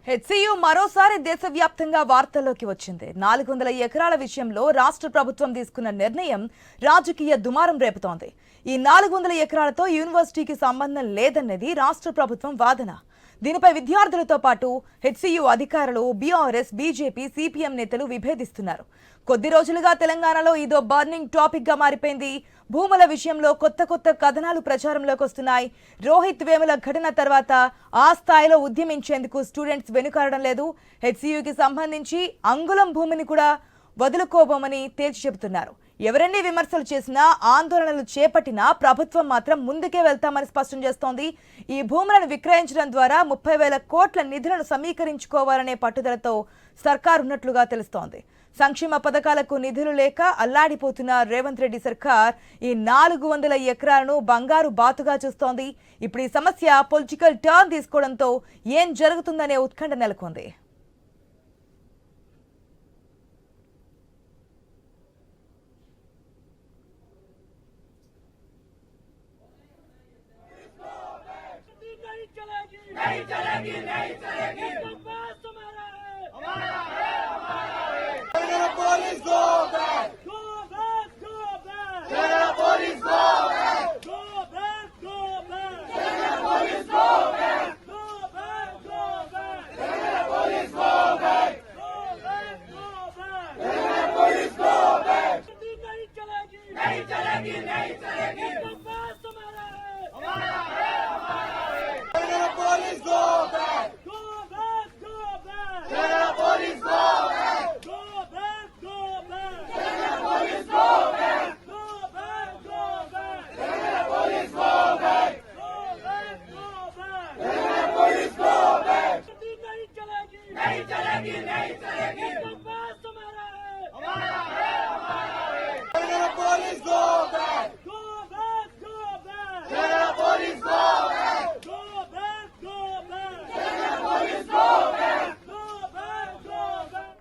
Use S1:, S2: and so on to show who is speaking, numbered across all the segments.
S1: HCU మరోసారి దేశవ్యాప్తంగా వార్తల్లోకి వచ్చింది. 400 ఎకరాల విషయంలో రాష్ట్ర ప్రభుత్వం తీసుకున్న నిర్ణయం రాజకీయ దుమారం రేపుతోంది. ఈ 400 ఎకరాలతో యూనివర్సిటీకి సంబంధం లేదన్నది రాష్ట్ర ప్రభుత్వం వాదన. దీనిపై విద్యార్థులతో పాటు హెచ్సియు అధికారులు, బీఆర్ఎస్, బీజేపీ, సిపిఎం నేతలు విభేదిస్తున్నారు. కొద్ది రోజులుగా తెలంగాణలో ఇదో బర్నింగ్ టాపిక్ గా మారిపోయింది. భూముల విషయంలో కొత్త కథనాలు ప్రచారంలోకి వస్తున్నాయి. రోహిత్ వేముల ఘటన తర్వాత ఆ స్థాయిలో ఉద్యమించేందుకు స్టూడెంట్స్ వెనుకాడడం లేదు. హెచ్సియుకి సంబంధించి అంగుళం భూమిని కూడా వదులుకోబోమని తేల్చి చెబుతున్నారు. ఎవరెన్ని విమర్శలు చేసినా, ఆందోళనలు చేపట్టినా ప్రభుత్వం మాత్రం ముందుకే వెళ్తామని స్పష్టం చేస్తోంది. ఈ భూములను విక్రయించడం ద్వారా 30,000 కోట్ల నిధులను సమీకరించుకోవాలనే పట్టుదలతో సర్కార్ ఉన్నట్లుగా తెలుస్తోంది. సంక్షేమ పథకాలకు నిధులు లేక అల్లాడిపోతున్న రేవంత్ రెడ్డి సర్కార్ ఈ 400 ఎకరాలను బంగారు బాతుగా చూస్తోంది. ఇప్పుడు ఈ సమస్య పొలిటికల్ టర్న్ తీసుకోవడంతో ఏం జరుగుతుందనే ఉత్కంఠ నెలకొంది.
S2: नहीं चलेगी, नहीं चलेगी, बकवास हमारा है, Telangana police go back, go back, go back, Telangana police go back, go back, go back, Telangana police go back, go back, go back, Telangana police go back, go back, go back, Telangana police go back, नहीं चलेगी, नहीं चलेगी, नहीं चलेगी, बकवास हमारा है, Telangana police go back, go back, go back, Telangana police go back, go back, go back, Telangana police go back, go back, go back, Telangana police go back, go back, go back, Telangana police go back, नहीं चलेगी, नहीं चलेगी, बकवास हमारा है, Telangana police go back, go back, go back, Telangana police go back, go back, go back, Telangana police go back, go back, go back.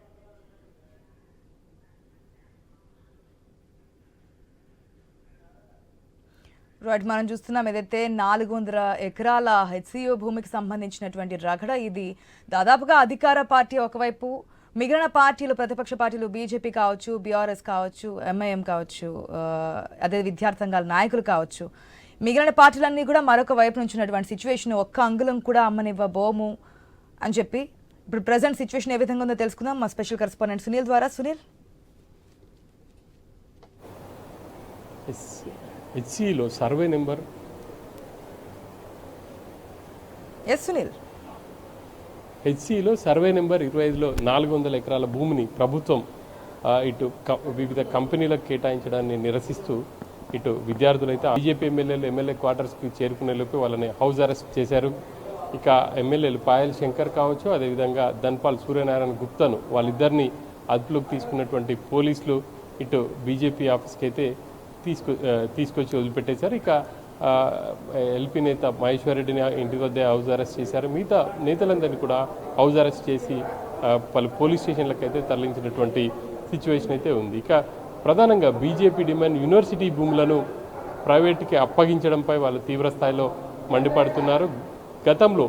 S1: Right, మనం చూస్తున్నాం ఏదైతే 400 ఎకరాల హెచ్సియు భూమికి సంబంధించినటువంటి రగడ ఇది. దాదాపుగా అధికార పార్టీ ఒకవైపు, మిగిలిన పార్టీలు, ప్రతిపక్ష పార్టీలు, బీజేపీ కావచ్చు, బీఆర్ఎస్ కావచ్చు, ఎంఐఎం కావచ్చు, అదే విద్యార్థి సంఘాల నాయకులు కావచ్చు, మిగిలిన పార్టీలన్నీ కూడా మరొక వైపు నుంచి ఉన్నటువంటి సిచ్యువేషన్, ఒక్క అంగుళం కూడా అమ్మనివ్వబోము అని చెప్పి ఇప్పుడు ప్రజెంట్ సిచ్యువేషన్ ఏ విధంగా ఉందో తెలుసుకుందాం మా స్పెషల్ కరెస్పాండెంట్ సునీల్ ద్వారా. సునీల్,
S3: హెచ్సిలో సర్వే నెంబర్
S1: సునీల్
S3: హెచ్సిలో సర్వే నెంబర్ 25లో 400 ఎకరాల భూమిని ప్రభుత్వం ఇటు వివిధ కంపెనీలకు కేటాయించడాన్ని నిరసిస్తూ ఇటు విద్యార్థులైతే బీజేపీ ఎమ్మెల్యే క్వార్టర్స్కి చేరుకునేలోపు వాళ్ళని హౌస్ అరెస్ట్ చేశారు. ఇక ఎమ్మెల్యేలు పాయల్ శంకర్ కావచ్చు, అదేవిధంగా ధన్పాల్ సూర్యనారాయణ గుప్తాను వాళ్ళిద్దరిని అదుపులోకి తీసుకున్నటువంటి పోలీసులు ఇటు బీజేపీ ఆఫీస్కి అయితే తీసుకొచ్చి వదిలిపెట్టేశారు. ఇక ఎల్పీ నేత మహేశ్వర్ రెడ్డిని ఇంటి వద్దే హౌస్ అరెస్ట్ చేశారు. మిగతా నేతలందరినీ కూడా హౌస్ అరెస్ట్ చేసి పలు పోలీస్ స్టేషన్లకు అయితే తరలించినటువంటి సిచ్యువేషన్ అయితే ఉంది. ఇక ప్రధానంగా బీజేపీ డిమాండ్ యూనివర్సిటీ భూములను ప్రైవేట్కి అప్పగించడంపై వాళ్ళు తీవ్ర స్థాయిలో మండిపడుతున్నారు. గతంలో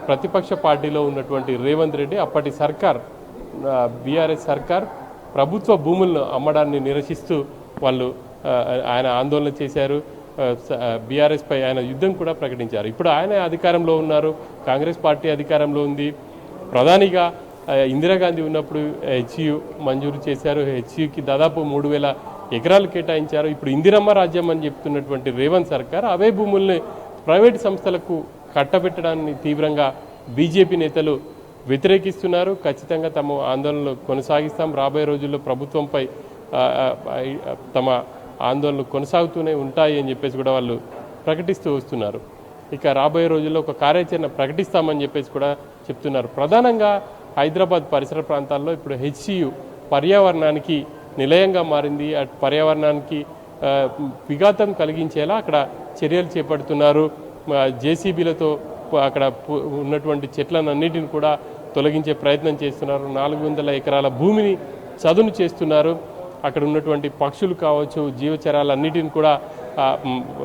S3: ప్రతిపక్ష పార్టీలో ఉన్నటువంటి రేవంత్ రెడ్డి, అప్పటి సర్కార్ బీఆర్ఎస్ సర్కార్ ప్రభుత్వ భూములను అమ్మడాన్ని నిరసిస్తూ వాళ్ళు ఆయన ఆందోళన చేశారు. బీఆర్ఎస్ పై ఆయన యుద్ధం కూడా ప్రకటించారు. ఇప్పుడు ఆయన అధికారంలో ఉన్నారు, కాంగ్రెస్ పార్టీ అధికారంలో ఉంది. ప్రధానిగా ఇందిరాగాంధీ ఉన్నప్పుడు హెచ్సియు మంజూరు చేశారు. హెచ్సియుకి దాదాపు 3,000 ఎకరాలు కేటాయించారు. ఇప్పుడు ఇందిరమ్మ రాజ్యం అని చెప్తున్నటువంటి రేవంత్ సర్కార్ అవే భూముల్ని ప్రైవేట్ సంస్థలకు కట్టబెట్టడాన్ని తీవ్రంగా బీజేపీ నేతలు వ్యతిరేకిస్తున్నారు. ఖచ్చితంగా తమ ఆందోళనలు కొనసాగిస్తాం, రాబోయే రోజుల్లో ప్రభుత్వంపై తమ ఆందోళనలు కొనసాగుతూనే ఉంటాయి అని చెప్పేసి కూడా వాళ్ళు ప్రకటిస్తూ వస్తున్నారు. ఇక రాబోయే రోజుల్లో ఒక కార్యాచరణ ప్రకటిస్తామని చెప్పేసి కూడా చెప్తున్నారు. ప్రధానంగా హైదరాబాద్ పరిసర ప్రాంతాల్లో ఇప్పుడు హెచ్సియు పర్యావరణానికి నిలయంగా మారింది. అటు పర్యావరణానికి విఘాతం కలిగించేలా అక్కడ చర్యలు చేపడుతున్నారు. జేసీబీలతో అక్కడ ఉన్నటువంటి చెట్లన్నిటిని కూడా తొలగించే ప్రయత్నం చేస్తున్నారు. 400 ఎకరాల భూమిని చదును చేస్తున్నారు. అక్కడ ఉన్నటువంటి పక్షులు కావచ్చు, జీవచరాలన్నిటిని కూడా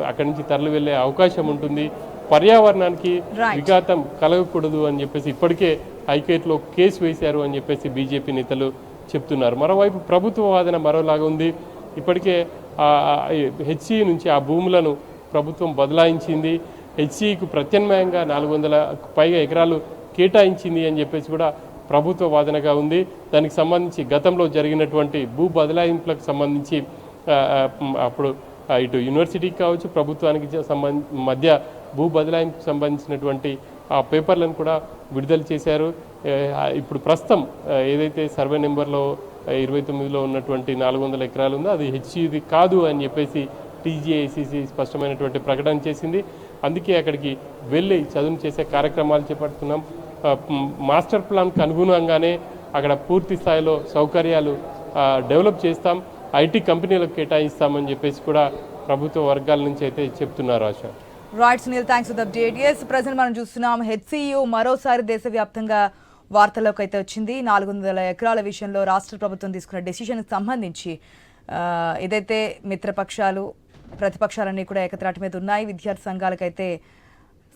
S3: అక్కడి నుంచి తరలి వెళ్ళే అవకాశం ఉంటుంది. పర్యావరణానికి
S1: Right.
S3: విఘాతం కలగకూడదు అని చెప్పేసి ఇప్పటికే హైకోర్టులో కేసు వేశారు అని చెప్పేసి బీజేపీ నేతలు చెప్తున్నారు. మరోవైపు ప్రభుత్వ వాదన మరోలాగా ఉంది. ఇప్పటికే హెచ్సి నుంచి ఆ భూములను ప్రభుత్వం బదలాయించింది. హెచ్సికు ప్రత్యామ్నాయంగా 400 పైగా ఎకరాలు కేటాయించింది అని చెప్పేసి కూడా ప్రభుత్వ వాదనగా ఉంది. దానికి సంబంధించి గతంలో జరిగినటువంటి భూ బదలాయింపులకు సంబంధించి అప్పుడు ఇటు యూనివర్సిటీకి కావచ్చు ప్రభుత్వానికి మధ్య భూ బదలాయింపుకు సంబంధించినటువంటి ఆ పేపర్లను కూడా విడుదల చేశారు. ఇప్పుడు ప్రస్తుతం ఏదైతే సర్వే నెంబర్లో 29లో ఉన్నటువంటి 400 ఎకరాలు ఉందో అది హెచ్సిది కాదు అని చెప్పేసి టీజీఐసీసీ స్పష్టమైనటువంటి ప్రకటన చేసింది. అందుకే అక్కడికి వెళ్ళి చదువు చేసే కార్యక్రమాలు చేపడుతున్నాం. మాస్టర్ ప్లాన్కి అనుగుణంగానే అక్కడ పూర్తి స్థాయిలో సౌకర్యాలు డెవలప్ చేస్తాం, ఐటీ కంపెనీలకు కేటాయిస్తామని చెప్పేసి కూడా ప్రభుత్వ వర్గాల నుంచి అయితే చెప్తున్నారు. Asha
S1: right Sunil, thanks for the update. Yes, present మనం చూస్తున్నాం హెచ్సియు మరోసారి దేశవ్యాప్తంగా వార్తల్లోకి అయితే వచ్చింది. 400 ఎకరాల విషయంలో రాష్ట్ర ప్రభుత్వం తీసుకున్న డెసిషన్కి సంబంధించి ఏదైతే మిత్రపక్షాలు ప్రతిపక్షాలన్నీ కూడా ఏకత్రాటి మీద ఉన్నాయి. విద్యార్థి సంఘాలకైతే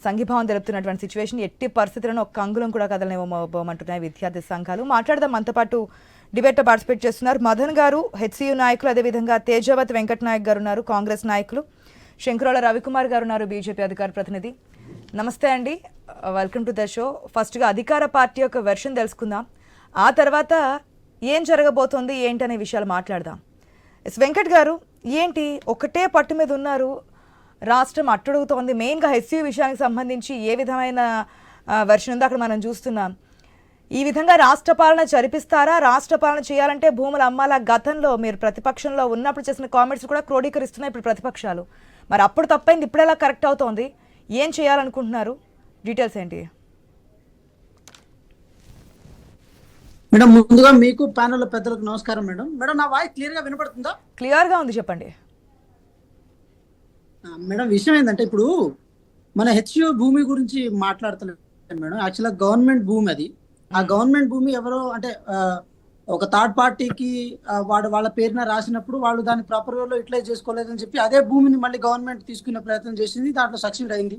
S1: సంఘీభావం తెలుపుతున్నటువంటి సిచ్యువేషన్. ఎట్టి పరిస్థితులను ఒక్క అంగుళం కూడా కదలనివ్వమంటున్నాయి విద్యార్థి సంఘాలు. మాట్లాడదాం, మనతో పాటు డిబేట్లో పార్టిసిపేట్ చేస్తున్నారు మదన్ గారు, హెచ్సియు నాయకులు, అదేవిధంగా తేజావత్ వెంకట నాయక్ గారు ఉన్నారు, కాంగ్రెస్ నాయకులు, శంకరాల రవికుమార్ గారు ఉన్నారు, బీజేపీ అధికార ప్రతినిధి. నమస్తే అండి, వెల్కమ్ టు ద షో. ఫస్ట్గా అధికార పార్టీ యొక్క వెర్షన్ తెలుసుకుందాం, ఆ తర్వాత ఏం జరగబోతోంది ఏంటనే విషయాలు మాట్లాడదాం. ఎస్ వెంకట్ గారు, ఏంటి ఒకటే పట్టు మీద ఉన్నారు, రాష్ట్రం అట్టడుగుతోంది, మెయిన్గా హెచ్సియు విషయానికి సంబంధించి ఏ విధమైన వెర్షన్ ఉందో అక్కడ మనం చూస్తున్నాం. ఈ విధంగా రాష్ట్ర పాలన జరిపిస్తారా? రాష్ట్ర పాలన చేయాలంటే భూములు అమ్మాలా? గతంలో మీరు ప్రతిపక్షంలో ఉన్నప్పుడు చేసిన కామెంట్స్ కూడా క్రోడీకరిస్తున్నాయి ఇప్పుడు ప్రతిపక్షాలు. మరి అప్పుడు తప్పైంది, ఇప్పుడు ఎలా కరెక్ట్ అవుతోంది? ఏం చేయాలనుకుంటున్నారు? డీటెయిల్స్ ఏంటి
S4: మేడం? ముందుగా మీకు ప్యానెల్ పెద్దలకు నమస్కారం మేడం. మేడం, నా వాయిస్ క్లియర్ గా వినపడుతుందా?
S1: క్లియర్ గా ఉంది, చెప్పండి
S4: మేడం. విషయం ఏంటంటే ఇప్పుడు మన హెచ్యు భూమి గురించి మాట్లాడుతున్నాం మేడం. యాక్చువల్గా గవర్నమెంట్ భూమి అది. ఆ గవర్నమెంట్ భూమి ఎవరో అంటే ఒక థర్డ్ పార్టీకి వాళ్ళ పేరున రాసినప్పుడు వాళ్ళు దాన్ని ప్రాపర్ వేలో యూటిలైజ్ చేసుకోలేదని చెప్పి అదే భూమిని మళ్ళీ గవర్నమెంట్ తీసుకునే ప్రయత్నం చేసింది, దాంట్లో సక్సెస్ అయింది.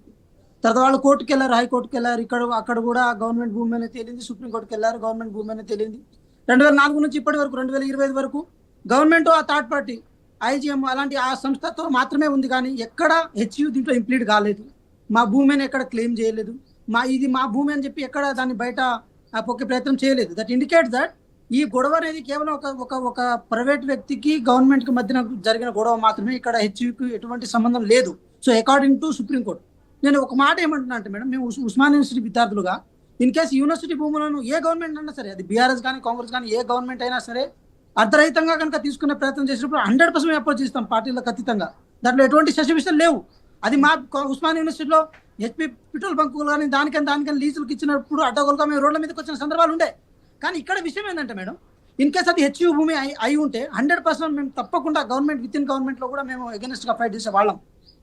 S4: తర్వాత వాళ్ళు కోర్టుకు వెళ్ళారు, హైకోర్టుకు వెళ్ళారు, అక్కడ కూడా గవర్నమెంట్ భూమి అనేది తేలింది, సుప్రీంకోర్టుకు వెళ్ళారు, గవర్నమెంట్ భూమి అనేది తేలింది. 2004 నుంచి ఇప్పటి వరకు 2025 వరకు గవర్నమెంట్ ఆ థర్డ్ పార్టీ ఐజిఎం అలాంటి ఆ సంస్థతో మాత్రమే ఉంది, కానీ ఎక్కడ హెచ్యు దీంట్లో ఇంప్లీడ్ కాలేదు. మా భూమిని ఎక్కడ క్లెయిమ్ చేయలేదు, ఇది మా భూమి అని చెప్పి ఎక్కడ దాన్ని బయట పొక్కే ప్రయత్నం చేయలేదు. దట్ ఇండికేట్స్ దట్ ఈ గొడవ అనేది కేవలం ఒక ప్రైవేట్ వ్యక్తికి గవర్నమెంట్ కి మధ్యన జరిగిన గొడవ మాత్రమే, ఇక్కడ హెచ్యుకి ఎటువంటి సంబంధం లేదు. So according to supreme court. నేను ఒక మాట ఏమంటున్నా అంటే మేడం, మేము ఉస్మానియా యూనివర్సిటీ విద్యార్థులుగా ఇన్ కేసు యూనివర్సిటీ భూములను ఏ గవర్నమెంట్ అయినా సరే, అది బీఆర్ఎస్ కానీ కాంగ్రెస్ కానీ ఏ గవర్నమెంట్ అయినా సరే అర్ధరహితంగా కనుక తీసుకునే ప్రయత్నం చేసినప్పుడు 100% అపోజ్ చేస్తాం, పార్టీలకు అతీతంగా. దాంట్లో ఎటువంటి ససిమిషన్ లేవు. అది మా ఉస్మానియా యూనివర్సిటీలో హెచ్పి పెట్రోల్ బంకులు కానీ దానికని లీజులకు ఇచ్చినప్పుడు అడ్డగోలుగా మేము రోడ్ల మీదకి వచ్చిన సందర్భాలు ఉండే. కానీ ఇక్కడ విషయం ఏంటంటే మేడం, ఇన్ కేసు అది హెచ్యు భూమి అయి ఉంటే 100% మేము తప్పకుండా గవర్నమెంట్ విత్ ఇన్ గవర్నమెంట్లో కూడా మేము అగెనిస్ట్గా ఫైట్ చేసే వాళ్ళం.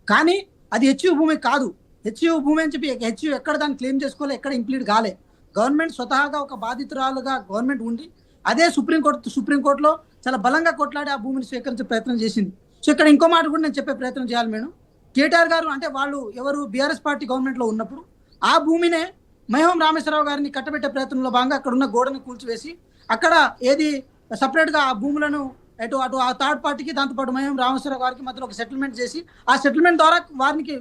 S4: కానీ అది హెచ్యు భూమి కాదు. హెచ్యు భూమి అని చెప్పి హెచ్యు ఎక్కడ దాన్ని క్లెయిమ్ చేసుకోలే, ఎక్కడ ఇంప్లీడ్ కాలే. గవర్నమెంట్ స్వతహాగా ఒక బాధితురాలుగా గవర్నమెంట్ ఉండి అదే సుప్రీంకోర్టులో చాలా బలంగా కొట్లాడి ఆ భూమిని స్వీకరించే ప్రయత్నం చేసింది. సో ఇక్కడ ఇంకో మాట కూడా నేను చెప్పే ప్రయత్నం చేయాలి మేడం. కేటీఆర్ గారు అంటే వాళ్ళు ఎవరు బీఆర్ఎస్ పార్టీ గవర్నమెంట్లో ఉన్నప్పుడు ఆ భూమినే మహోం రామేశ్వరరావు గారిని కట్టబెట్టే ప్రయత్నంలో భాగంగా అక్కడ ఉన్న గోడను కూల్చివేసి అక్కడ ఏది సపరేట్గా ఆ భూములను అటు ఆ థర్డ్ పార్టీకి దాంతోపాటు మహోం రామేశ్వరరావు గారికి మధ్యలో ఒక సెటిల్మెంట్ చేసి ఆ సెటిల్మెంట్ ద్వారా వారికి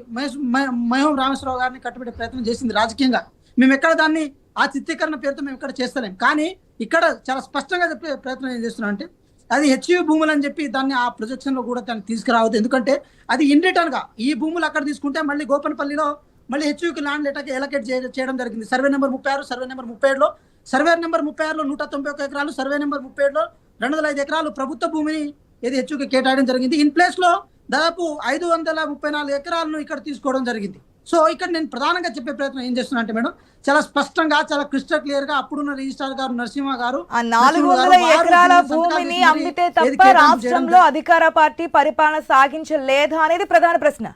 S4: మహోం రామేశ్వరరావు గారిని కట్టబెట్టే ప్రయత్నం చేసింది రాజకీయంగా. మేము ఎక్కడ దాన్ని ఆ చిత్రీకరణ పేరుతో మేము ఇక్కడ చేస్తలేం. కానీ ఇక్కడ చాలా స్పష్టంగా చెప్పే ప్రయత్నం ఏం చేస్తున్నాం అంటే అది హెచ్యు భూములు అని చెప్పి దాన్ని ఆ ప్రొజెక్షన్లో కూడా దాన్ని తీసుకురావద్దు. ఎందుకంటే అది ఇన్ రిటర్న్గా ఈ భూములు అక్కడ తీసుకుంటే మళ్ళీ గోపనపల్లిలో మళ్ళీ హెచ్యుకి ల్యాండ్ ఎలకేట్ చేయడం జరిగింది. సర్వే నెంబర్ 36, సర్వే నెంబర్ 37లో, సర్వే నెంబర్ 36లో 191 ఎకరాలు, సర్వే నెంబర్ 37లో 205 ఎకరాలు ప్రభుత్వ భూమిని ఏది హెచ్యుకి కేటాయడం జరిగింది. ఇన్ ప్లేస్లో దాదాపు 534 ఎకరాలను ఇక్కడ తీసుకోవడం జరిగింది. సో ఇక్కడ నేను ప్రధానంగా చెప్పే ప్రయత్నం ఏం చేస్తున్నా అంటే మేడం, చాలా స్పష్టంగా చాలా క్రిస్టల్ క్లియర్ గా అప్పుడున్న రిజిస్ట్రార్ గారు నరసింహ గారు
S1: 400 ఎకరాల భూమిని అమ్మితే తప్ప రాష్ట్రంలో అధికార పార్టీ పరిపాలన సాగించలేదా అనేది ప్రధాన ప్రశ్న.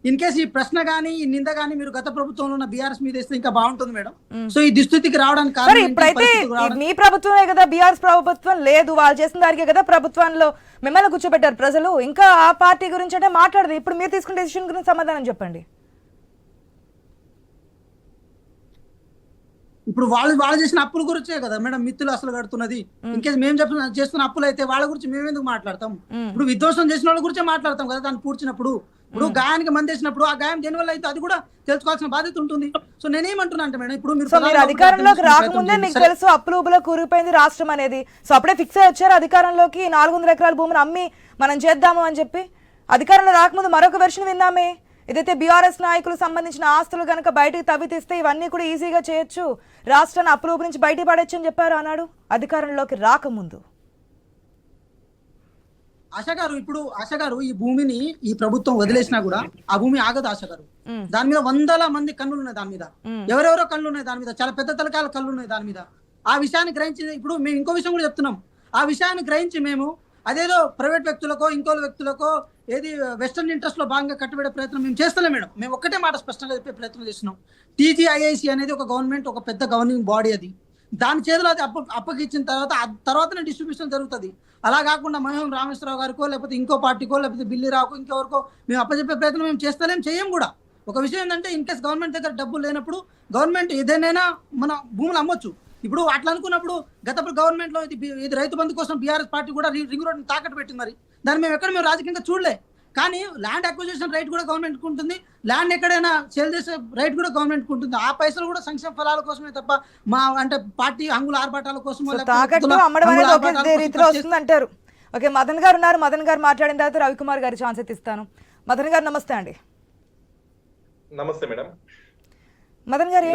S4: ఇన్ కేసు ఈ ప్రశ్న గానీ ఈ నింద గానీ మీరు గత ప్రభుత్వంలో ఉన్న బీఆర్ఎస్ మీద వేస్తే ఇంకా బాగుంటుంది మేడం. సో ఈ దుస్థితికి రావడానికి
S1: సరే
S4: కారణం ఏంటి?
S1: ఇప్పుడైతే
S4: పరిస్థితులకు రావడానికి-
S1: మీ ప్రభుత్వమే కదా, బీఆర్ఎస్ ప్రభుత్వం లేదు, వాళ్ళు చేసిన దానికే కదా ప్రభుత్వంలో మిమ్మల్ని కూర్చోబెట్టారు ప్రజలు. ఇంకా ఆ పార్టీ గురించి అంటే మాట్లాడదు. ఇప్పుడు మీరు తీసుకున్న డెసిషన్ గురించి సమాధానం చెప్పండి.
S4: ఇప్పుడు వాళ్ళు చేసిన అప్పుల గురించే కదా మేడం మిత్తులు అసలు కడుతున్నది. ఇన్కేస్ మేము చేస్తున్న అప్పులు అయితే వాళ్ళ గురించి మేము ఎందుకు మాట్లాడతాం? ఇప్పుడు విధ్వంసం చేసిన వాళ్ళ గురించే మాట్లాడతాం కదా దాన్ని పూడ్చినప్పుడు. ఇప్పుడు గాయానికి మందేసినప్పుడు ఆ గాయం దేనివల్ల అయితే అది కూడా తెలుసుకోవాల్సిన బాధ్యత ఉంటుంది. సో నేనేమంటున్నా అంటే మేడం, ఇప్పుడు
S1: సో మీరు అధికారంలోకి రాకముందే మీకు తెలుసు అప్పులు ఊబులో కూరుకుపోయింది రాష్ట్రం అనేది. సో అప్పుడే ఫిక్స్ అయ్యి వచ్చారు అధికారంలోకి 400 ఎకరాల భూమిని అమ్మి మనం చేద్దాము అని చెప్పి. అధికారంలో రాకముందు మరొక వెర్షన్ విన్నామే, ఏదైతే బీఆర్ఎస్ నాయకులకు సంబంధించిన ఆస్తులు కనుక బయటకు తవ్వి తీస్తే ఇవన్నీ కూడా ఈజీగా చేయొచ్చు, రాష్ట్రాన్ని అప్పుల నుంచి బయట పడొచ్చు అని చెప్పారు అన్నాడు అధికారంలోకి రాకముందు.
S4: ఆశ గారు ఈ భూమిని ఈ ప్రభుత్వం వదిలేసినా కూడా ఆ భూమి ఆగదు ఆశ గారు. దాని మీద వందల మంది కన్నులు ఉన్నాయి, దాని మీద ఎవరెవరో కళ్ళు ఉన్నాయి, దాని మీద చాలా పెద్ద తలకాయల కళ్ళు ఉన్నాయి దాని మీద. ఆ విషయాన్ని గ్రహించి ఇప్పుడు మేము ఇంకో విషయం కూడా చెప్తున్నాం. ఆ విషయాన్ని గ్రహించి మేము అదేదో ప్రైవేట్ వ్యక్తులకో ఇంకో వ్యక్తులకో ఏది వెస్టర్న్ ఇంట్రెస్ట్ లో భాగంగా కట్టుబడే ప్రయత్నం మేము చేస్తలే మేడం. మేము ఒక్కటే మాట స్పష్టంగా చెప్పే ప్రయత్నం చేస్తున్నాం. టీజీఐఐసి అనేది ఒక గవర్నమెంట్, ఒక పెద్ద గవర్నింగ్ బాడీ. అది దాని చేతిలో అది అప్పగిచ్చిన తర్వాతనే డిస్ట్రిబ్యూషన్ జరుగుతుంది. అలా కాకుండా మహేం రామేశ్వరరావు గారికో లేకపోతే ఇంకో పార్టీకో లేకపోతే బిల్లిరావుకో ఇంకెవరికో మేము అప్పచెప్పే ప్రయత్నం మేము చేయం కూడా. ఒక విషయం ఏంటంటే ఇన్ కేస్ గవర్నమెంట్ దగ్గర డబ్బులు లేనప్పుడు గవర్నమెంట్ ఏదైనా మన భూములు అమ్మొచ్చు. ఇప్పుడు అట్లా అనుకున్నప్పుడు గత గవర్నమెంట్ లో ఇది రైతు బంధు కోసం బీఆర్ఎస్ పార్టీ కూడా రింగ్ రోడ్ తాకట్టు పెట్టింది. మరి దాన్ని మేము రాజకీయంగా చూడలే. కానీ ల్యాండ్ అక్విజిషన్ రైట్ కూడా గవర్నమెంట్ ఉంటుంది, ల్యాండ్ ఎక్కడైనా సేల్ చేసే రైట్ కూడా గవర్నమెంట్ ఉంటుంది. ఆ పైసలు కూడా సంక్షేమ ఫలాల కోసమే తప్ప మా అంటే పార్టీ అంగుల ఆర్భాటాల కోసం
S1: అంటారు. ఓకే, మదన్ గారు ఉన్నారు. మదన్ గారు మాట్లాడిన తర్వాత రవికుమార్ గారి ఛాన్స్ ఇస్తాను. మదన్ గారు నమస్తే అండి.
S5: నమస్తే మేడం.
S1: మదన్ గారు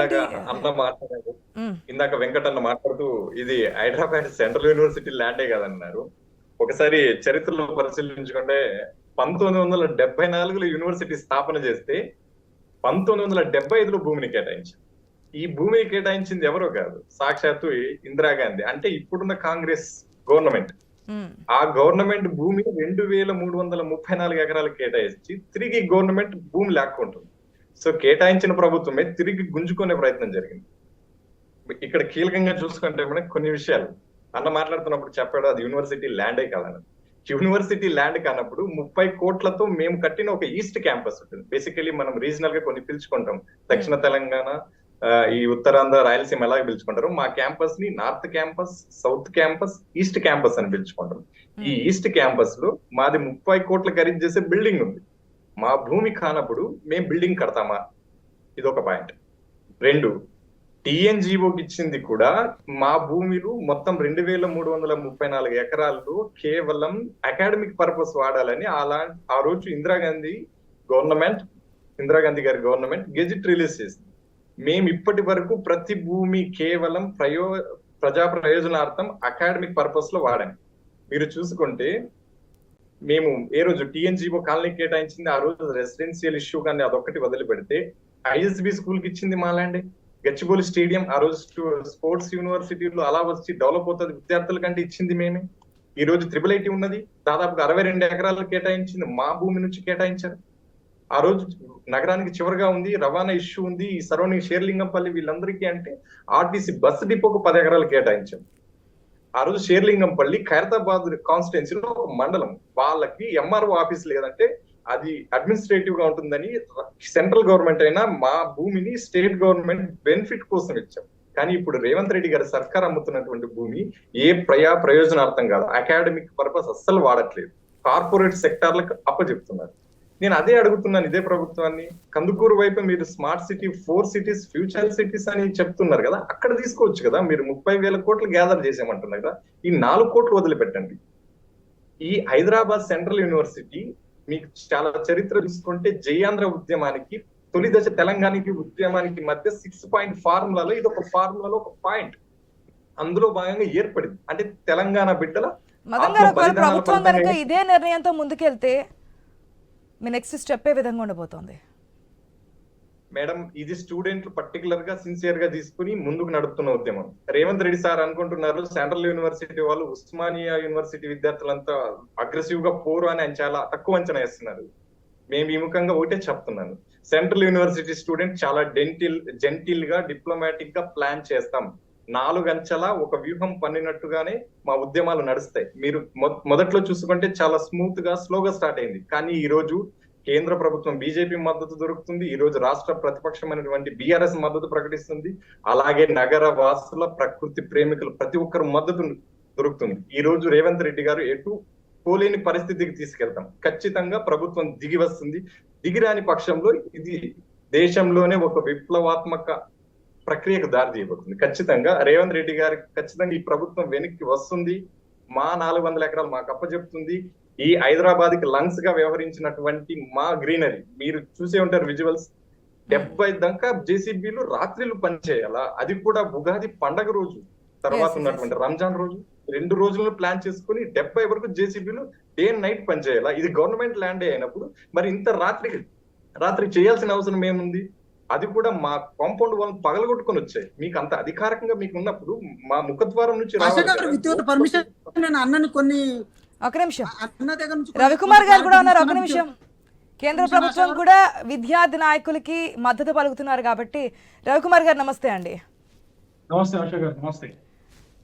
S5: ఇందాక వెంకటన్న మాట్లాడుతూ ఇది హైదరాబాద్ సెంట్రల్ యూనివర్సిటీ ల్యాండే కదన్నారు. ఒకసారి చరిత్రలో పరిశీలించుకుంటే 1974లో యూనివర్సిటీ స్థాపన చేస్తే 1975లో భూమిని కేటాయించారు. ఈ భూమిని కేటాయించింది ఎవరో కాదు, సాక్షాత్తు ఇందిరాగాంధీ. అంటే ఇప్పుడున్న కాంగ్రెస్ గవర్నమెంట్. ఆ గవర్నమెంట్ భూమి 2334 ఎకరాలు కేటాయించి తిరిగి గవర్నమెంట్ భూమి లాక్కుంటుంది. సో కేటాయించిన ప్రభుత్వమే తిరిగి గుంజుకునే ప్రయత్నం జరిగింది. ఇక్కడ కీలకంగా చూసుకుంటే మనం కొన్ని విషయాలు అన్న మాట్లాడుతున్నప్పుడు చెప్పాడు అది యూనివర్సిటీ ల్యాండే కాదని. యూనివర్సిటీ ల్యాండ్ కానప్పుడు 30 కోట్లతో మేము కట్టిన ఒక ఈస్ట్ క్యాంపస్ ఉంటుంది. బేసికలీ మనం రీజనల్ గా కొన్ని పిలుచుకుంటాం, దక్షిణ తెలంగాణ, ఈ ఉత్తరాంధ్ర, రాయలసీమ ఎలాగ పిలుచుకుంటారు. మా క్యాంపస్ ని north campus, south campus, east campus అని పిలుచుకుంటాం. ఈ ఈస్ట్ క్యాంపస్ లో మాది 30 కోట్ల ఖరీదు చేసే బిల్డింగ్ ఉంది. మా భూమి కానప్పుడు మేము బిల్డింగ్ కడతామా? ఇది ఒక పాయింట్. 2, టిఎన్జిఓకి ఇచ్చింది కూడా మా భూమిలు మొత్తం 2334 ఎకరాలు కేవలం అకాడమిక్ పర్పస్ వాడాలని ఆ రోజు ఇందిరాగాంధీ గారి గవర్నమెంట్ గెజిట్ రిలీజ్ చేసింది. మేము ఇప్పటి వరకు ప్రతి భూమి కేవలం ప్రజా ప్రయోజనార్థం అకాడమిక్ పర్పస్ లో వాడాం. మీరు చూసుకుంటే మేము ఏ రోజు టిఎన్జిఓ కాలనీ కేటాయించింది, ఆ రోజు రెసిడెన్షియల్ ఇష్యూ కానీ అదొక్కటి వదిలిపెడితే ఐఎస్బి స్కూల్ కి ఇచ్చింది మా ల్యాండ్. గచ్చిబౌలి స్టేడియం ఆ రోజు స్పోర్ట్స్ యూనివర్సిటీలో అలా వచ్చి డెవలప్ అవుతుంది విద్యార్థుల కంటే ఇచ్చింది మేమే. ఈ రోజు IIIT ఉన్నది, దాదాపుగా 62 ఎకరాలు కేటాయించింది మా భూమి నుంచి కేటాయించారు. ఆ రోజు నగరానికి చివరిగా ఉంది, రవాణా ఇష్యూ ఉంది, ఈ సరౌండింగ్ షేర్లింగంపల్లి వీళ్ళందరికీ అంటే ఆర్టీసీ బస్సు డిపోకు 10 ఎకరాలు కేటాయించాం. ఆ రోజు షేర్లింగంపల్లి ఖైరతాబాద్ కాన్స్టిట్యున్సీలో ఒక మండలం, వాళ్ళకి ఎంఆర్ఓ ఆఫీస్ లేదంటే అది అడ్మినిస్ట్రేటివ్ గా ఉంటుందని సెంట్రల్ గవర్నమెంట్ అయినా మా భూమిని స్టేట్ గవర్నమెంట్ బెనిఫిట్ కోసం ఇచ్చాం. కానీ ఇప్పుడు రేవంత్ రెడ్డి గారి సర్కార్ అమ్ముతున్నటువంటి భూమి ఏ ప్రయోజనార్థం కాదు, అకాడమిక్ పర్పస్ అస్సలు వాడట్లేదు, కార్పొరేట్ సెక్టార్లకు అప్పచెప్తున్నారు. నేను అదే అడుగుతున్నాను ఇదే ప్రభుత్వాన్ని. కందుకూరు వైపు మీరు smart city 4 cities future cities అని చెప్తున్నారు కదా, అక్కడ తీసుకోవచ్చు కదా. మీరు 30,000 కోట్లు గ్యాదర్ చేసామంటున్నారు కదా, ఈ 4 కోట్లు వదిలిపెట్టండి. ఈ హైదరాబాద్ సెంట్రల్ యూనివర్సిటీ మీకు చాలా చరిత్ర తీసుకుంటే జయాంధ్ర ఉద్యమానికి తొలి దశ తెలంగాణకి ఉద్యమానికి మధ్య 6 పాయింట్ ఫార్ములాలో ఇది ఒక ఫార్ములాలో ఒక పాయింట్ అందులో భాగంగా ఏర్పడింది. అంటే తెలంగాణ బిడ్డల
S1: ప్రభుత్వం కనుక ఇదే నిర్ణయంతో ముందుకెళ్తే మీ నెక్స్ట్ స్టెప్ ఏ విధంగా ఉండబోతోంది?
S5: మేడం ఇది స్టూడెంట్లు పర్టికులర్ గా సిన్సియర్ గా తీసుకుని ముందుకు నడుపుతున్న ఉద్యమం. రేవంత్ రెడ్డి సార్ అనుకుంటున్నారు సెంట్రల్ యూనివర్సిటీ వాళ్ళు ఉస్మానియా యూనివర్సిటీ విద్యార్థులంతా అగ్రెసివ్ గా పోరు అని ఆయన చాలా తక్కువ అంచనా వేస్తున్నారు. మేము ఈ ముఖంగా ఒకటే చెప్తున్నాను, సెంట్రల్ యూనివర్సిటీ స్టూడెంట్ చాలా జెంటిల్ గా డిప్లొమాటిక్ గా ప్లాన్ చేస్తాం. 4 అంచెల ఒక వ్యూహం పన్నినట్టుగానే మా ఉద్యమాలు నడుస్తాయి. మీరు మొదట్లో చూసుకుంటే చాలా స్మూత్ గా స్లోగా స్టార్ట్ అయింది. కానీ ఈ రోజు కేంద్ర ప్రభుత్వం బీజేపీ మద్దతు దొరుకుతుంది, ఈ రోజు రాష్ట్ర ప్రతిపక్షమైనటువంటి బీఆర్ఎస్ మద్దతు ప్రకటిస్తుంది, అలాగే నగర వాసుల ప్రకృతి ప్రేమికులు ప్రతి ఒక్కరు మద్దతు దొరుకుతుంది. ఈ రోజు రేవంత్ రెడ్డి గారు ఎటు పోలేని పరిస్థితికి తీసుకెళ్తాం. ఖచ్చితంగా ప్రభుత్వం దిగి వస్తుంది. దిగిరాని పక్షంలో ఇది దేశంలోనే ఒక విప్లవాత్మక ప్రక్రియకు దారి తీయబడుతుంది. ఖచ్చితంగా రేవంత్ రెడ్డి గారి ఖచ్చితంగా ఈ ప్రభుత్వం వెనక్కి వస్తుంది. మా 400 ఎకరాలు మాకు అప్పచెప్తుంది. ఈ హైదరాబాద్ కి లంగ్స్ గా వ్యవహరించినటువంటి మా గ్రీనరీ మీరు చూసే ఉంటారు విజువల్స్. 70 దాకా జేసీబీలు రాత్రిలు పనిచేయాలా, అది కూడా ఉగాది పండగ రోజు తర్వాత ఉన్నటువంటి రంజాన్ రోజు 2 రోజులను ప్లాన్ చేసుకుని 70 వరకు జేసీబీలు డే అండ్ నైట్ పనిచేయాలా. ఇది గవర్నమెంట్ ల్యాండ్ అయినప్పుడు మరి ఇంత రాత్రి చేయాల్సిన అవసరం ఏముంది? అది కూడా మా కాంపౌండ్ వాళ్ళని పగలగొట్టుకొని వచ్చాయి. మీకు అంత అధికారికంగా మీకు ఉన్నప్పుడు మా ముఖద్వారం నుంచి
S1: ఒక నిమిషం, రవికుమార్ గారు కూడా ఉన్నారు. ఒక నిమిషం, కేంద్ర ప్రభుత్వం కూడా విద్యార్థి నాయకులకి మద్దతు పలుకుతున్నారు కాబట్టి రవికుమార్ గారు నమస్తే అండి.
S6: నమస్తే ఆశ గారు. నమస్తే.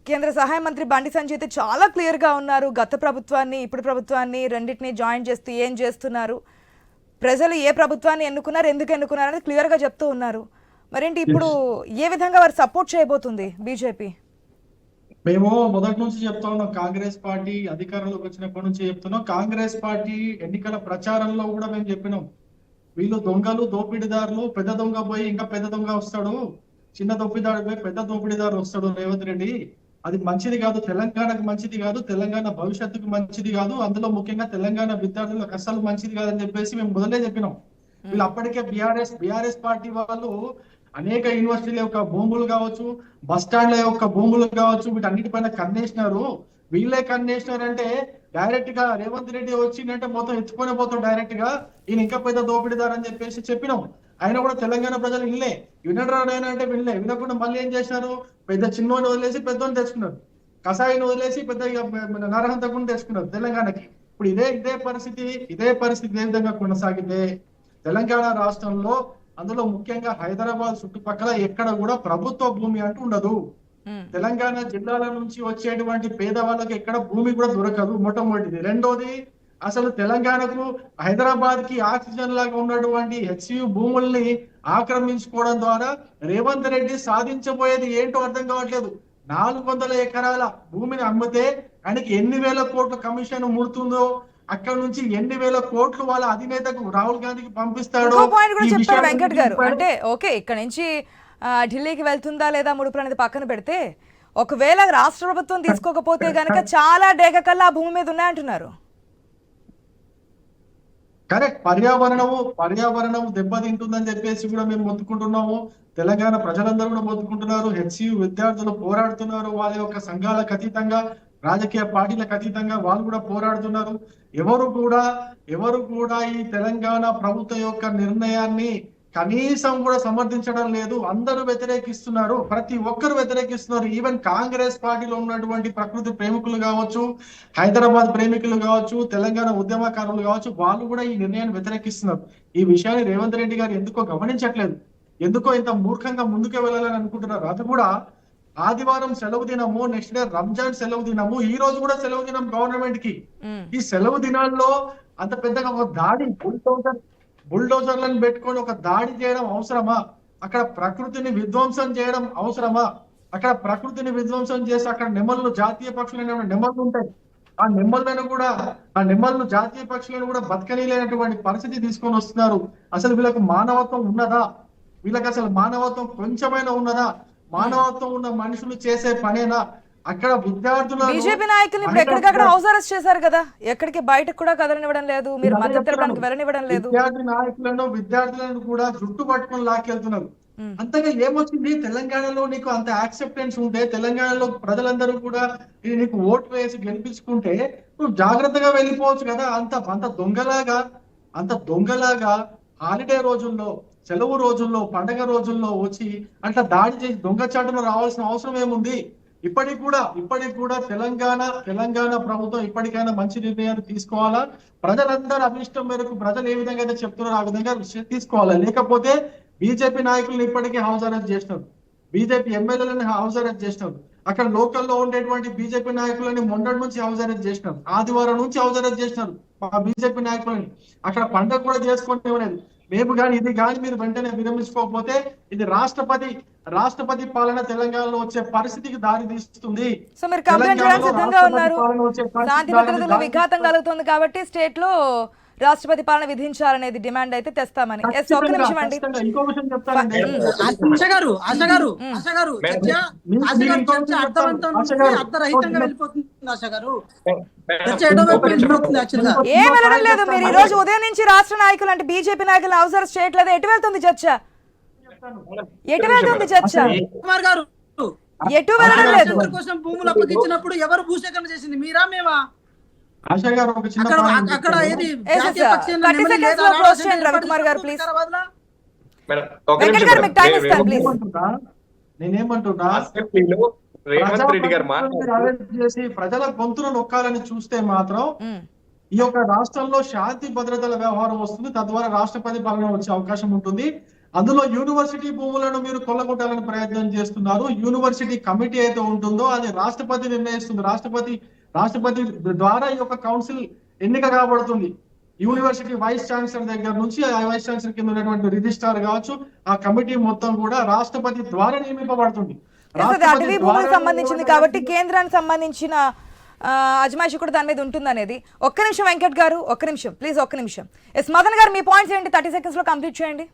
S1: కేంద్ర సహాయ మంత్రి బండి సంజయ్ అయితే చాలా క్లియర్ గా ఉన్నారు. గత ప్రభుత్వాన్ని ఇప్పుడు ప్రభుత్వాన్ని రెండింటిని జాయిన్ చేస్తూ ఏం చేస్తున్నారు, ప్రజలు ఏ ప్రభుత్వాన్ని ఎన్నుకున్నారు, ఎందుకు ఎన్నుకున్నారు అనేది క్లియర్ గా చెప్తూ ఉన్నారు. మరేంటి ఇప్పుడు ఏ విధంగా వారు సపోర్ట్ చేయబోతుంది బీజేపీ?
S6: మేము మొదటి నుంచి చెప్తా ఉన్నాం, కాంగ్రెస్ పార్టీ అధికారంలోకి వచ్చినప్పటి నుంచి చెప్తున్నాం. కాంగ్రెస్ పార్టీ ఎన్నికల ప్రచారంలో కూడా మేము చెప్పినాం, వీళ్ళు దొంగలు, దోపిడీదారులు, పెద్ద దొంగ పోయి ఇంకా పెద్ద దొంగ వస్తాడు, చిన్న దోపిడీదారు పోయి పెద్ద దోపిడీదారు వస్తాడు రేవంత్ రెడ్డి, అది మంచిది కాదు, తెలంగాణకు మంచిది కాదు, తెలంగాణ భవిష్యత్తుకు మంచిది కాదు, అందులో ముఖ్యంగా తెలంగాణ విద్యార్థులకు అసలు మంచిది కాదని చెప్పేసి మేము మొదలే చెప్పినాం. వీళ్ళు అప్పటికే బీఆర్ఎస్ పార్టీ వాళ్ళు అనేక యూనివర్సిటీల యొక్క భూములు కావచ్చు, బస్ స్టాండ్ల యొక్క భూములు కావచ్చు, వీటన్నిటిపైన కన్నేసినారు. వీళ్ళే కన్నేసినారంటే డైరెక్ట్ గా రేవంత్ రెడ్డి వచ్చిందంటే మొత్తం ఎత్తుకొని పోతాం డైరెక్ట్ గా, ఈయన ఇంకా పెద్ద దోపిడీదారు అని చెప్పేసి చెప్పినాం. ఆయన కూడా తెలంగాణ ప్రజలు వినరాడైనా అంటే వినకుండా మళ్ళీ ఏం చేసినారు, పెద్ద చిన్నోని వదిలేసి పెద్దోని తెచ్చుకున్నారు, కషాయిని వదిలేసి పెద్ద నరహంతకుని తెచ్చుకున్నారు తెలంగాణకి. ఇప్పుడు ఇదే పరిస్థితి ఏ విధంగా కొనసాగితే తెలంగాణ రాష్ట్రంలో, అందులో ముఖ్యంగా హైదరాబాద్ చుట్టుపక్కల ఎక్కడ కూడా ప్రభుత్వ భూమి అంటూ ఉండదు. తెలంగాణ జిల్లాల నుంచి వచ్చేటువంటి పేదవాళ్ళకి ఎక్కడ భూమి కూడా దొరకదు, మొట్టమొదటిది. రెండోది, అసలు తెలంగాణకు హైదరాబాద్ కి ఆక్సిజన్ లాగా ఉన్నటువంటి హెచ్సియు భూముల్ని ఆక్రమించుకోవడం ద్వారా రేవంత్ రెడ్డి సాధించబోయేది ఏంటో అర్థం కావట్లేదు. 400 ఎకరాల భూమిని అమ్మితే ఆయనకి ఎన్ని వేల కోట్ల కమిషన్ ముడుతుందో, అక్కడ నుంచి ఎన్ని వేల కోట్లు వాళ్ళ అధినేతకు రాహుల్ గాంధీకి పంపిస్తాడో
S1: వెంకట్ గారు. అంటే ఓకే, ఇక్కడ నుంచి ఢిల్లీకి వెళ్తుందా లేదా ముడుపులు అనేది పక్కన పెడితే, ఒకవేళ రాష్ట్ర ప్రభుత్వం తీసుకోకపోతే గనక చాలా డేగకల్లా భూమి మీద ఉన్నాయంటున్నారు.
S6: కరెక్ట్. పర్యావరణము దెబ్బతింటుందని చెప్పేసి కూడా మేము మొత్తుకుంటున్నాము. తెలంగాణ ప్రజలందరూ కూడా మొత్తుకుంటున్నారు. హెచ్సియు విద్యార్థులు పోరాడుతున్నారు. వాళ్ళ యొక్క సంఘాలకు అతీతంగా, రాజకీయ పార్టీలకు అతీతంగా వాళ్ళు కూడా పోరాడుతున్నారు. ఎవరు కూడా ఈ తెలంగాణ ప్రభుత్వం యొక్క నిర్ణయాన్ని కనీసం కూడా సమర్థించడం లేదు. అందరూ వ్యతిరేకిస్తున్నారు, ప్రతి ఒక్కరు వ్యతిరేకిస్తున్నారు. ఈవెన్ కాంగ్రెస్ పార్టీలో ఉన్నటువంటి ప్రకృతి ప్రేమికులు కావచ్చు, హైదరాబాద్ ప్రేమికులు కావచ్చు, తెలంగాణ ఉద్యమకారులు కావచ్చు, వాళ్ళు కూడా ఈ నిర్ణయాన్ని వ్యతిరేకిస్తున్నారు. ఈ విషయాన్ని రేవంత్ రెడ్డి గారు ఎందుకో గమనించట్లేదు, ఎందుకో ఇంత మూర్ఖంగా ముందుకే వెళ్ళాలని అనుకుంటున్నారు. అది కూడా ఆదివారం సెలవు దినము, నెక్స్ట్ డే రంజాన్ సెలవు దినము, ఈ రోజు కూడా సెలవు దినం గవర్నమెంట్ కి. ఈ సెలవు దినాల్లో అంత పెద్దగా ఒక దాడి, బుల్డోజర్లను పెట్టుకొని ఒక దాడి చేయడం అవసరమా? అక్కడ ప్రకృతిని విధ్వంసం చేయడం అవసరమా? అక్కడ ప్రకృతిని విధ్వంసం చేసి అక్కడ నెమళ్ళు, జాతీయ పక్షులైన నెమళ్ళు ఉంటాయి, ఆ నెమళ్ళు జాతీయ పక్షులను కూడా బతకనీలేనటువంటి పరిస్థితి తీసుకొని వస్తున్నారు. అసలు వీళ్ళకు మానవత్వం ఉన్నదా? వీళ్ళకి అసలు మానవత్వం కొంచెమైనా ఉన్నదా? మానవత్వం ఉన్న మనుషులు చేసే పనేనా? అక్కడ విద్యార్థులు,
S1: బీజేపీ నాయకుల్ని ఇప్పుడు ఎక్కడికక్కడ హౌస్ అరెస్ట్ చేశారు కదా, ఎక్కడికి బయటకు కూడా కదలనివ్వడం లేదు, మీరు మద్దతు తెలపడానికి వెళ్ళనివ్వడం లేదు.
S6: విద్యార్థులను కూడా జుట్టు పట్టుకొని లాక్కెళ్తున్నారు. అంతగా ఏమొచ్చింది? తెలంగాణలో నీకు అంత యాక్సెప్టెన్స్ ఉంటే, తెలంగాణలో ప్రజలందరూ కూడా నీకు ఓటు వేసి గెలిపించుకుంటే నువ్వు జాగ్రత్తగా వెళ్ళిపోవచ్చు కదా. అంత దొంగలాగా హాలిడే రోజుల్లో, సెలవు రోజుల్లో, పండగ రోజుల్లో వచ్చి అట్లా దాడి చేసి దొంగచాటును రావాల్సిన అవసరం ఏముంది? ఇప్పటికి కూడా తెలంగాణ ప్రభుత్వం ఇప్పటికైనా మంచి నిర్ణయాలు తీసుకోవాలా. ప్రజలందరూ అభిష్టం మేరకు ప్రజలు ఏ విధంగా అయితే చెప్తున్నారో ఆ విధంగా తీసుకోవాలా. లేకపోతే బీజేపీ నాయకులను ఇప్పటికే హౌస్ అరెస్ట్ చేసినారు, బీజేపీ ఎమ్మెల్యేలను హౌస్ అరెస్ట్ చేసినారు, అక్కడ లోకల్లో ఉండేటువంటి బీజేపీ నాయకులని మొన్నటి నుంచి హౌస్ అరెస్ట్ చేసినారు, ఆదివారం నుంచి హౌస్ అరెస్ట్ చేసినారు మా బీజేపీ నాయకులని. అక్కడ పండుగ కూడా చేసుకుంటే లేదు. మేము కానీ ఇది కానీ మీరు వెంటనే విరమించుకోకపోతే ఇది రాష్ట్రపతి పాలన తెలంగాణలో వచ్చే పరిస్థితికి దారి తీస్తుంది.
S1: సో మీరు కంప్లైంట్ చేయడానికి సిద్ధంగా ఉన్నారు. శాంతి భద్రతలో విఘాతం కలుగుతుంది కాబట్టి స్టేట్ లో రాష్ట్రపతి పాలన విధించాలనేది డిమాండ్ అయితే తెస్తామని. ఒక్క నిమిషం అండి.
S6: ఇంకో విషయం చెప్తానండి.
S1: ఏం వెళ్ళడం లేదు. మీరు ఈ రోజు ఉదయం నుంచి రాష్ట్ర నాయకులు అంటే బీజేపీ నాయకులు అవసరం చేయట్లేదు. ఎటు వెళ్తుంది చర్చ? ఎటు వెళ్తుంది చర్చ? ఎటు వెళ్ళడం లేదు.
S4: భూములు అప్పగించినప్పుడు ఎవరు భూసేకరణ చేసింది? మీరా మేమా?
S6: ఆశా గారు ఒక చిన్న నేనేమంటున్నా, ప్రజల గొంతును నొక్కాలని చూస్తే మాత్రం ఈ యొక్క రాష్ట్రంలో శాంతి భద్రతల వ్యవహారం వస్తుంది. తద్వారా రాష్ట్రపతి పాలన వచ్చే అవకాశం ఉంటుంది. అందులో యూనివర్సిటీ భూములను మీరు కొల్లగొట్టాలని ప్రయత్నం చేస్తున్నారు. యూనివర్సిటీ కమిటీ అయితే ఉంటుందో అది రాష్ట్రపతి నిర్ణయిస్తుంది. రాష్ట్రపతి ద్వారా ఈ యొక్క కౌన్సిల్ ఎన్నిక కాబడుతుంది. యూనివర్సిటీ వైస్ ఛాన్సలర్ దగ్గర నుంచి ఆ వైస్ ఛాన్సలర్ కింద ఉన్నటువంటి రిజిస్ట్రార్ కావచ్చు, ఆ కమిటీ మొత్తం కూడా రాష్ట్రపతి ద్వారా నియమింపబడుతుంది.
S1: అటవీ భూములకు సంబంధించింది కాబట్టి కేంద్రానికి సంబంధించిన అజమాయిషి కూడా దాని మీద ఉంటుంది అనేది. ఒక్క నిమిషం వెంకట్ గారు, ఒక్క నిమిషం ప్లీజ్, ఒక్క నిమిషం. ఎస్ మదన్ గారు, మీ పాయింట్స్ ఏంటి? 30 seconds లో కంప్లీట్ చేయండి.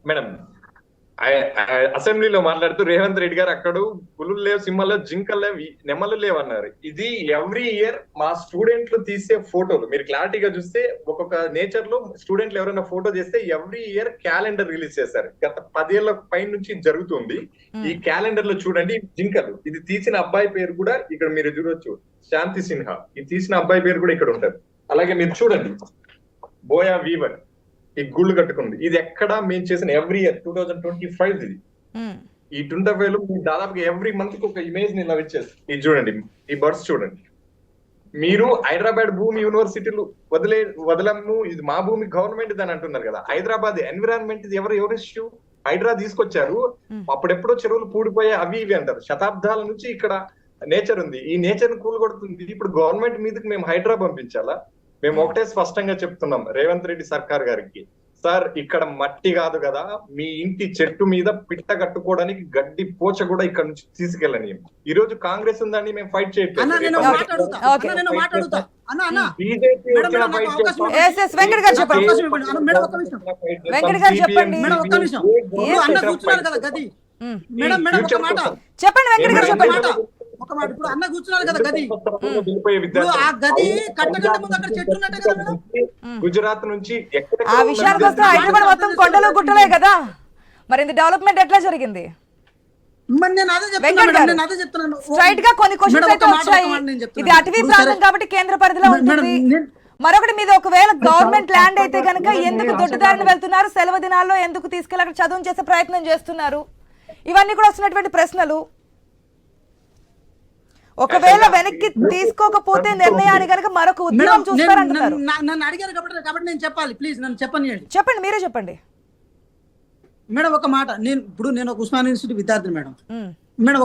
S5: మేడం, అసెంబ్లీలో మాట్లాడుతూ రేవంత్ రెడ్డి గారు అక్కడ పులులు లేవు, సింహాలు లేవు, జింకలు లేవు, నెమ్మలు లేవు అన్నారు. ఇది ఎవ్రీ ఇయర్ మా స్టూడెంట్లు తీసే ఫోటోలు మీరు క్లారిటీగా చూస్తే ఒక్కొక్క నేచర్ లో స్టూడెంట్లు ఎవరైనా ఫోటో చేస్తే ఎవ్రీ ఇయర్ క్యాలెండర్ రిలీజ్ చేశారు. గత 10 ఏళ్ల పై నుంచి జరుగుతుంది. ఈ క్యాలెండర్ లో చూడండి జింకలు. ఇది తీసిన అబ్బాయి పేరు కూడా ఇక్కడ మీరు చూడొచ్చు, శాంతి సిన్హా. ఇది తీసిన అబ్బాయి పేరు కూడా ఇక్కడ ఉంటారు. అలాగే మీరు చూడండి బోయా వీవర్, ఈ గుళ్ళు కట్టుకుంది. ఇది ఎక్కడ మేము చేసిన ఎవ్రీ ఇయర్ 2025 ఇది. ఈ 25 లో దాదాపుగా ఎవ్రీ మంత్ కి ఒక ఇమేజ్ ని ఇలా వచ్చేసి ఇది చూడండి, ఈ బర్డ్స్ చూడండి. మీరు హైదరాబాద్ భూమి యూనివర్సిటీలు వదలము, ఇది మా భూమి గవర్నమెంట్ అని అంటున్నారు కదా. హైదరాబాద్ ఎన్విరాన్మెంట్ ఇది ఎవరు ఇష్యూ? హైడ్రా తీసుకొచ్చారు. అప్పుడెప్పుడో చెరువులు పూడిపోయే అవి ఇవి అంటారు. శతాబ్దాల నుంచి ఇక్కడ నేచర్ ఉంది. ఈ నేచర్ ని కూలగొడుతుంది. ఇప్పుడు గవర్నమెంట్ మీదకి మేము హైడ్రా పంపించాలా? మేము ఒకటే స్పష్టంగా చెప్తున్నాం రేవంత్ రెడ్డి సర్కార్ గారికి, సార్ ఇక్కడ మట్టి కాదు కదా, మీ ఇంటి చెట్టు మీద పిట్ట కట్టుకోవడానికి గడ్డి పోచ కూడా ఇక్కడ నుంచి తీసుకెళ్ళని. ఈ రోజు కాంగ్రెస్ ఉందని మేము ఫైట్ చేయట్లేదు.
S1: చెప్పండి వెంకట గారు, చెప్పండి.
S4: ఒక మాట, ఇప్పుడు అన్న కూర్చున్నారు కదా గది, ఆ గది కట్టగట్ట ముందు అక్కడ చెట్టు ఉన్నట్టే కదా.
S5: గుజరాత్ నుంచి
S1: ఆ విషయానికి వస్తే హైదరాబాద్ మొత్తం కొండలు గుట్టలే కదా, మరి ఇది డెవలప్మెంట్ ఎట్లా జరిగింది? స్ట్రైట్ గా కొన్ని క్వశ్చన్స్ అయితే వచ్చాయి. ఇది అటవీ ప్రాంతం కాబట్టి కేంద్ర పరిధిలో ఉంటుంది. మరొకటి, మీద ఒకవేళ గవర్నమెంట్ ల్యాండ్ అయితే కనుక ఎందుకు దొడ్డిదారిని వెళ్తున్నారు? సెలవు దినాల్లో ఎందుకు తీసుకెళ్ళి అక్కడ చదువు చేసే ప్రయత్నం చేస్తున్నారు? ఇవన్నీ కూడా వస్తున్నటువంటి ప్రశ్నలు. ఒకవేళ వెనక్కి తీసుకోకపోతే నిర్ణయాన్ని కనుక మరొక ఉద్యమం చూస్తారంటున్నారు.
S4: నన్ను అడిగారు కాబట్టి నేను చెప్పాలి. ప్లీజ్ నన్ను
S1: చెప్పండి, మీరే చెప్పండి
S4: మేడం. ఒక మాట, నేను ఒక ఉస్మానియా యూనివర్సిటీ విద్యార్థిని మేడం.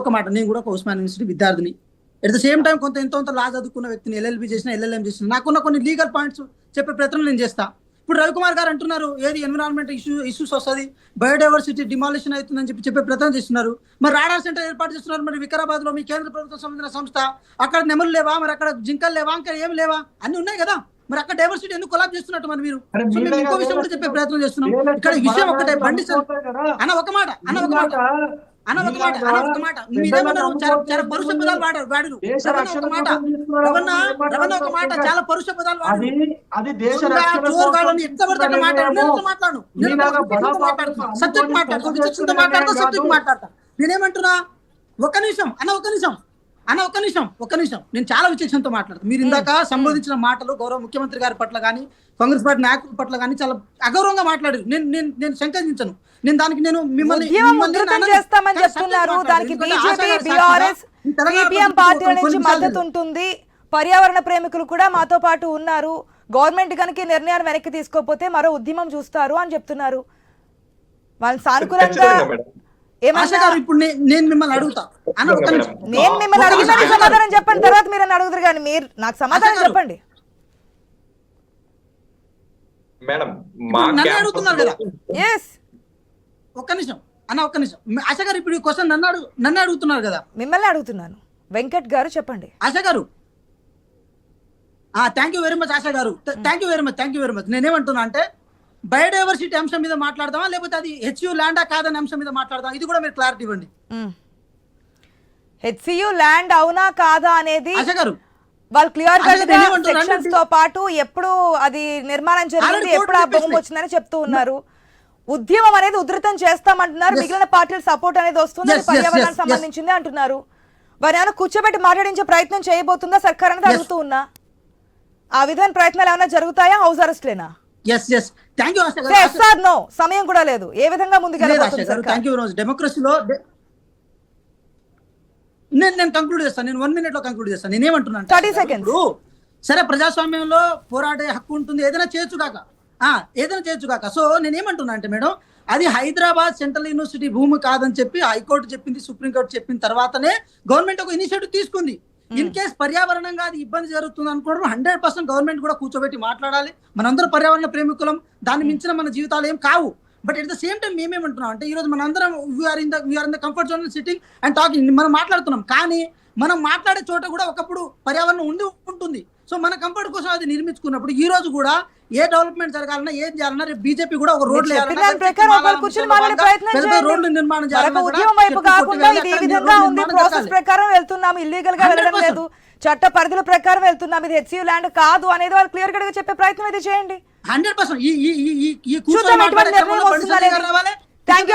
S4: ఒక మాట, నేను కూడా ఒక ఉస్మానియా యూనివర్సిటీ విద్యార్థిని. ఎట్ ద సేమ్ టైం ఎంతో లా చదువుకున్న వ్యక్తిని, LLB చేసిన, LLM చేసిన, నాకున్న కొన్ని లీగల్ పాయింట్స్ చెప్పే ప్రయత్నం నేను చేస్తా. ఇప్పుడు రవికుమార్ గారు అంటున్నారు ఏది ఎన్విరాన్మెంట్ ఇష్యూస్ వస్తుంది, బయోడైవర్సిటీ డిమాలిషన్ అవుతుందని చెప్పే ప్రయత్నం చేస్తున్నారు. మరి రాడార్ సెంటర్ ఏర్పాటు చేస్తున్నారు. మరి వికారాబాద్ లో మీ కేంద్ర ప్రభుత్వం సంబంధించిన సంస్థ, అక్కడ నెమలు లేవా? మరి అక్కడ జింకలు లేవా? ఇంకా ఏమి లేవా? అన్ని ఉన్నాయి కదా. మరి అక్కడ డైవర్సిటీ ఎందుకు కొలాబ్ చేస్తున్నట్టు మరి మీరు? ఇంకో విషయం కూడా చెప్పే ప్రయత్నం చేస్తున్నాం. ఇక్కడ విషయం ఒకటే, బండి అన్న ఒక మాట మీరేమన్నారు? చాలా పరుష పదాలు వాడారు. ఒక మాట చాలా పరుష పదాలు వాడారు. సబ్జెక్ట్ మాట్లాడతా. నేనేమంటున్నా, ఒక్క నిమిషం నేను చాలా విచక్షణతో మాట్లాడతాను. మీరు ఇందాక సంబోధించిన మాటలు గౌరవ ముఖ్యమంత్రి గారి పట్ల కానీ కాంగ్రెస్ పార్టీ నాయకుల పట్ల కానీ చాలా అగౌరవంగా మాట్లాడారు. నేను శంకించను. నేను దానికి మిమ్మల్ని
S1: చేస్తామని చెప్తున్నారు. దానికి బీజేపీ, బీఆర్ఎస్
S4: తెలంగాణ
S1: సిపిఎం
S4: ప్రజలకు
S1: పార్టీల
S4: కొన్ని
S1: నుంచి
S4: నిమిషాలు
S1: మద్దతు ఉంటుంది, పర్యావరణ ప్రేమికులు కూడా మాతో పాటు ఉన్నారు, గవర్నమెంట్ కనుక ఈ నిర్ణయాన్ని వెనక్కి తీసుకోకపోతే మరో ఉద్యమం చూస్తారు అని చెప్తున్నారు. వాళ్ళు సానుకూలంగా
S5: ఖచ్చితంగా మేడం.
S4: ఆశ
S1: ఏమన్నా
S4: గారు ఇప్పుడు నేను మిమ్మల్ని అడుగుతా అన్న ఒక్క నిమిషం.
S1: నేను మిమ్మల్ని అడిగిన సమాధానం చెప్పండి, తర్వాత మీరు నన్ను అడుగుతారు కానీ మీరు నాకు సమాధానం
S4: గారు.
S1: చెప్పండి.
S5: మేడం మా
S4: నన్ను
S5: campus
S4: అడుగుతున్నారు
S5: లో-
S4: కదా.
S1: ఎస్,
S4: ఒక్క నిమిషం అన్న ఒక్క నిమిషం. ఆశ గారు ఇప్పుడు ఈ క్వశ్చన్ నన్ను అడుగుతున్నారు కదా.
S1: మిమ్మల్ని అడుగుతున్నాను. వెంకట్ గారు చెప్పండి.
S4: ఆశ గారు థ్యాంక్ యూ వెరీ మచ్ ఆశ గారు, థ్యాంక్ యూ వెరీ మచ్. నేనేమంటున్నా అంటే బయోడైవర్సిటీ అంశం మీద మాట్లాడదామా లేకపోతే అది హెచ్యూ ల్యాండా కాదనే అంశం మీద మాట్లాడదాం, ఇది కూడా మీరు క్లారిటీ ఇవ్వండి.
S1: హెచ్సియు ల్యాండ్ అవునా కాదా అనేది
S4: ఆశ గారు
S1: వాళ్ళు క్లియర్
S4: అసలు
S1: కట్
S4: నేను ఏమంటున్నా అంటే
S1: సెక్షన్స్ తో పాటు ఎప్పుడు అది నిర్మాణం జరిగింది,
S4: ఆల్రెడీ
S1: ఎప్పుడు ఆ
S4: కోర్టు
S1: భూమి వచ్చిందని చెప్తూ ఉన్నారు. ఉద్యమం అనేది ఉధృతం చేస్తామంటున్నారు, మిగిలిన పార్టీల సపోర్ట్ అనేది వస్తుంది, అది
S4: Yes, yes,
S1: పర్యావరణానికి
S4: yes,
S1: సంబంధించింది అంటున్నారు. వారు ఏమైనా కూర్చోబెట్టి మాట్లాడించే ప్రయత్నం చేయబోతుందా సర్కార్ అనేది అడుగుతూ ఉన్నా. ఆ విధమైన ప్రయత్నాలు ఏమైనా జరుగుతాయా, హౌస్ అరెస్ట్లేనా?
S4: ఎస్ థ్యాంక్ యూ ఆశ గారు.
S1: ఎస్ ఆర్ నో, సమయం కూడా లేదు. ఏ విధంగా ముందుకు
S4: లేదు ఆశ
S1: వెళ్ళబోతుంది
S4: గారు,
S1: సర్కార్?
S4: Thank you very much. డెమోక్రసీలో నేను కంక్లూడ్ చేస్తాను, నేను 1 minute లో కంక్లూడ్ చేస్తాను. నేనేమంటున్నా
S1: 30 seconds.
S4: ఇప్పుడు సరే ప్రజాస్వామ్యంలో పోరాడే హక్కు ఉంటుంది, ఏదైనా చేయొచ్చు కాక. సో నేనేమంటున్నా అంటే మేడం, అది హైదరాబాద్ సెంట్రల్ యూనివర్సిటీ భూమి కాదని చెప్పి హైకోర్టు చెప్పింది, సుప్రీంకోర్టు చెప్పిన తర్వాతనే గవర్నమెంట్ ఒక ఇనిషియేటివ్ తీసుకుంది. ఇన్ కేస్ పర్యావరణంగా అది ఇబ్బంది జరుగుతుంది అనుకోవడం 100% గవర్నమెంట్ కూడా కూర్చోబెట్టి మాట్లాడాలి. మనందరం పర్యావరణ ప్రేమికులం, దాన్ని మించిన మన జీవితాలు ఏం కావు. But at the same time మేమేమంటున్నాం అంటే ఈ రోజు మనందరం we are in the comfort zone sitting and talking, మనం మాట్లాడుతున్నాం. కానీ మనం మాట్లాడే చోట కూడా ఒకప్పుడు పర్యావరణం ఉంటుంది. సో మన కంఫర్ట్ కోసం అది నిర్మించుకున్నప్పుడు ఈ రోజు కూడా ఏ డెవలప్మెంట్ జరగాలన్నా ఏం చేయాలన్నా రేపు బీజేపీ కూడా ఒక రోడ్లు
S1: చెప్పిన దాని ప్రకారం ఒకరు కూర్చొని మాట్లాడే ప్రయత్నం
S4: రోడ్లు నిర్మాణం
S1: చేయండి. మరొక ఉద్యమం వైపు కాకుండా ఇది ఈ విధంగా ఉంది, ప్రాసెస్ ప్రకారం వెళ్తున్నాము, ఇల్లీగల్ గా వెళ్ళడం లేదు, చట్ట పరిధుల ప్రకారం వెళ్తున్నాం, ఇది హెచ్సియు ల్యాండ్ కాదు అనేది వాళ్ళు క్లియర్ గా చెప్పే ప్రయత్నం అయితే చేయండి.
S4: 100% ఈ
S1: చూద్దాం ఎటువంటి నిర్ణయం వస్తుందా అనేది. Thank you.